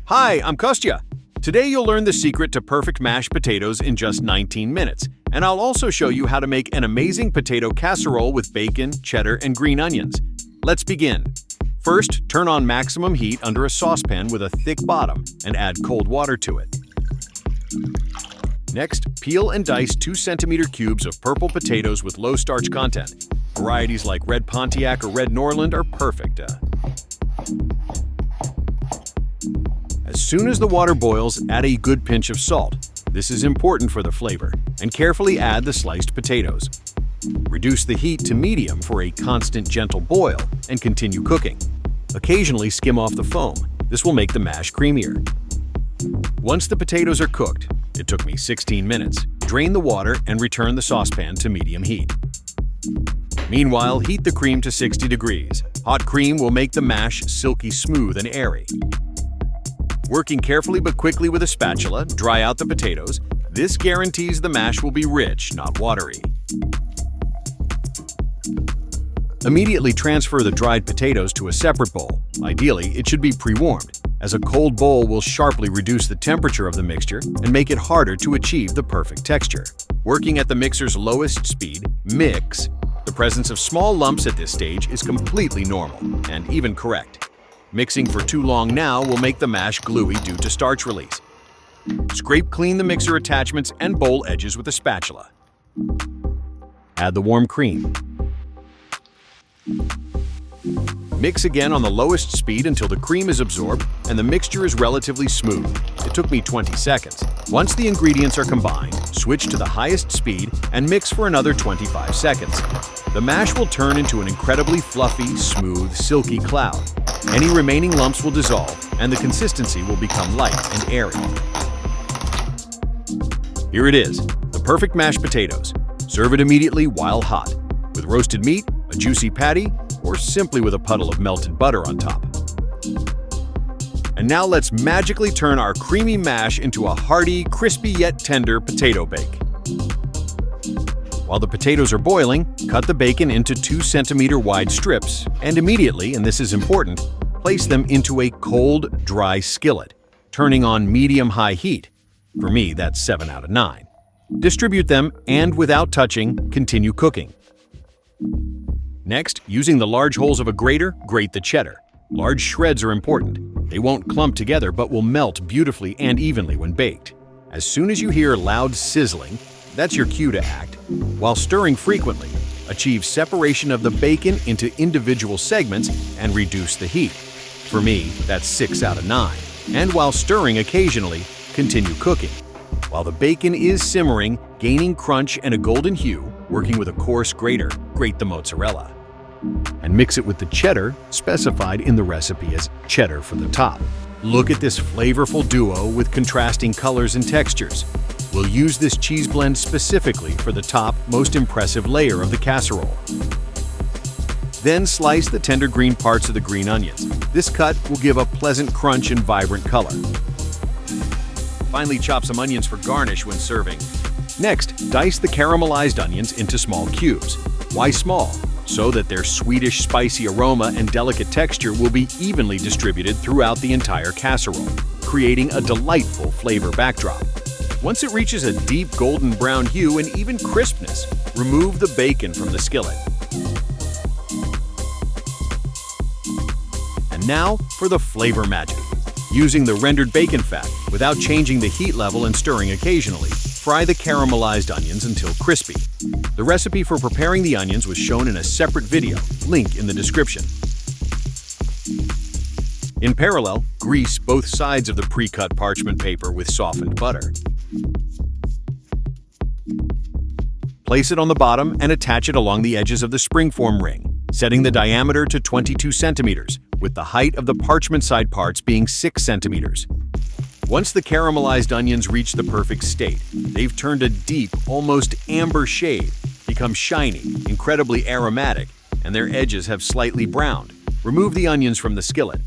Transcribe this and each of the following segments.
Hi, I'm Kostya. Today you'll learn the secret to perfect mashed potatoes in just 19 minutes, and I'll also show you how to make an amazing potato casserole with bacon, cheddar, and green onions. Let's begin. First, turn on maximum heat under a saucepan with a thick bottom and add cold water to it. Next, peel and dice 2-centimeter cubes of purple potatoes with low starch content. Varieties like Red Pontiac or Red Norland are perfect. As soon as the water boils, add a good pinch of salt. This is important for the flavor, and carefully add the sliced potatoes. Reduce the heat to medium for a constant gentle boil and continue cooking. Occasionally skim off the foam. This will make the mash creamier. Once the potatoes are cooked, it took me 16 minutes, drain the water and return the saucepan to medium heat. Meanwhile, heat the cream to 60 degrees. Hot cream will make the mash silky smooth and airy. Working carefully but quickly with a spatula, dry out the potatoes. This guarantees the mash will be rich, not watery. Immediately transfer the dried potatoes to a separate bowl. Ideally, it should be pre-warmed, as a cold bowl will sharply reduce the temperature of the mixture and make it harder to achieve the perfect texture. Working at the mixer's lowest speed, mix. The presence of small lumps at this stage is completely normal and even correct. Mixing for too long now will make the mash gluey due to starch release. Scrape clean the mixer attachments and bowl edges with a spatula. Add the warm cream. Mix again on the lowest speed until the cream is absorbed and the mixture is relatively smooth. It took me 20 seconds. Once the ingredients are combined, switch to the highest speed and mix for another 25 seconds. The mash will turn into an incredibly fluffy, smooth, silky cloud. Any remaining lumps will dissolve and the consistency will become light and airy. Here it is, the perfect mashed potatoes. Serve it immediately while hot, with roasted meat, a juicy patty, or simply with a puddle of melted butter on top. And now let's magically turn our creamy mash into a hearty, crispy yet tender potato bake. While the potatoes are boiling, cut the bacon into 2-centimeter wide strips and immediately, and this is important, place them into a cold, dry skillet, turning on medium-high heat. For me, that's 7 out of 9. Distribute them and, without touching, continue cooking. Next, using the large holes of a grater, grate the cheddar. Large shreds are important. They won't clump together but will melt beautifully and evenly when baked. As soon as you hear loud sizzling, that's your cue to act. While stirring frequently, achieve separation of the bacon into individual segments and reduce the heat. For me, that's 6 out of 9. And while stirring occasionally, continue cooking. While the bacon is simmering, gaining crunch and a golden hue, working with a coarse grater, grate the mozzarella. And mix it with the cheddar, specified in the recipe as cheddar for the top. Look at this flavorful duo with contrasting colors and textures. We'll use this cheese blend specifically for the top, most impressive layer of the casserole. Then slice the tender green parts of the green onions. This cut will give a pleasant crunch and vibrant color. Finally, chop some onions for garnish when serving. Next, dice the caramelized onions into small cubes. Why small? So that their sweetish, spicy aroma and delicate texture will be evenly distributed throughout the entire casserole, creating a delightful flavor backdrop. Once it reaches a deep golden brown hue and even crispness, remove the bacon from the skillet. And now for the flavor magic. Using the rendered bacon fat, without changing the heat level and stirring occasionally, fry the caramelized onions until crispy. The recipe for preparing the onions was shown in a separate video, link in the description. In parallel, grease both sides of the pre-cut parchment paper with softened butter. Place it on the bottom and attach it along the edges of the springform ring, setting the diameter to 22 centimeters, with the height of the parchment side parts being 6 centimeters. Once the caramelized onions reach the perfect state, they've turned a deep, almost amber shade, become shiny, incredibly aromatic, and their edges have slightly browned. Remove the onions from the skillet.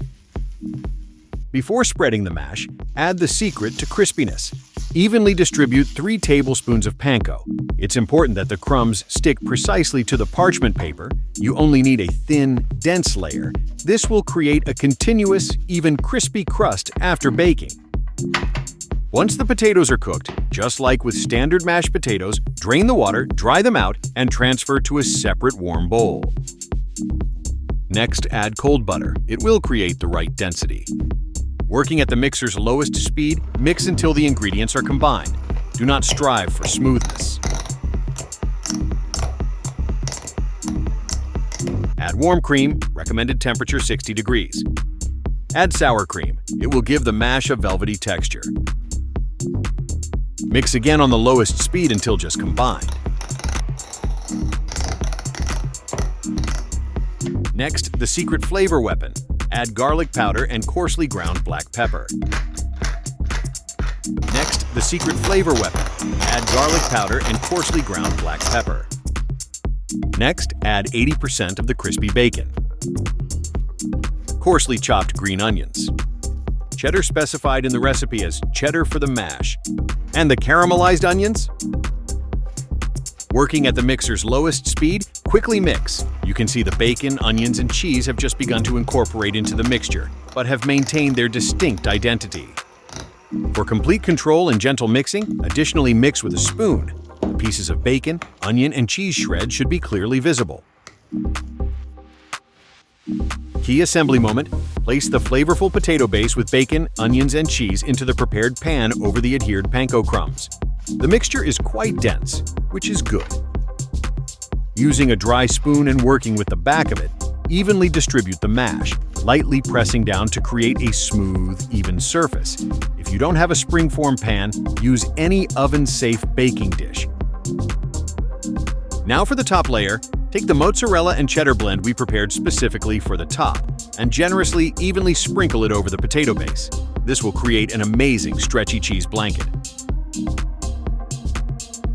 Before spreading the mash, add the secret to crispiness. Evenly distribute 3 tablespoons of panko. It's important that the crumbs stick precisely to the parchment paper. You only need a thin, dense layer. This will create a continuous, even crispy crust after baking. Once the potatoes are cooked, just like with standard mashed potatoes, drain the water, dry them out, and transfer to a separate warm bowl. Next, add cold butter. It will create the right density. Working at the mixer's lowest speed, mix until the ingredients are combined. Do not strive for smoothness. Add warm cream, recommended temperature 60 degrees. Add sour cream. It will give the mash a velvety texture. Mix again on the lowest speed until just combined. Next, the secret flavor weapon. Add garlic powder and coarsely ground black pepper. Next, the secret flavor weapon. Add garlic powder and coarsely ground black pepper. Next, add 80% of the crispy bacon. Coarsely chopped green onions. Cheddar specified in the recipe as cheddar for the mash. And the caramelized onions? Working at the mixer's lowest speed, quickly mix. You can see the bacon, onions, and cheese have just begun to incorporate into the mixture, but have maintained their distinct identity. For complete control and gentle mixing, additionally mix with a spoon. The pieces of bacon, onion, and cheese shred should be clearly visible. Key assembly moment: place the flavorful potato base with bacon, onions, and cheese into the prepared pan over the adhered panko crumbs. The mixture is quite dense, which is good. Using a dry spoon and working with the back of it, evenly distribute the mash, lightly pressing down to create a smooth, even surface. If you don't have a springform pan, use any oven-safe baking dish. Now for the top layer, take the mozzarella and cheddar blend we prepared specifically for the top, and generously, evenly sprinkle it over the potato base. This will create an amazing stretchy cheese blanket.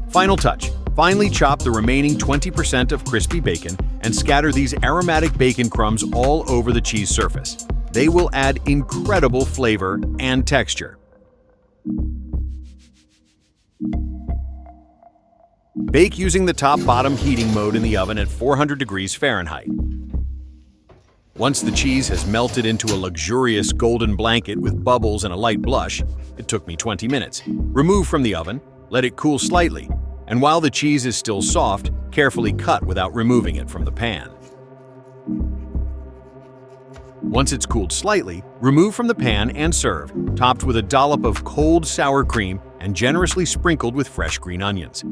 Final touch: finely chop the remaining 20% of crispy bacon and scatter these aromatic bacon crumbs all over the cheese surface. They will add incredible flavor and texture. Bake using the top-bottom heating mode in the oven at 400 degrees Fahrenheit. Once the cheese has melted into a luxurious golden blanket with bubbles and a light blush, it took me 20 minutes. Remove from the oven, let it cool slightly, and while the cheese is still soft, carefully cut without removing it from the pan. Once it's cooled slightly, remove from the pan and serve, topped with a dollop of cold sour cream and generously sprinkled with fresh green onions.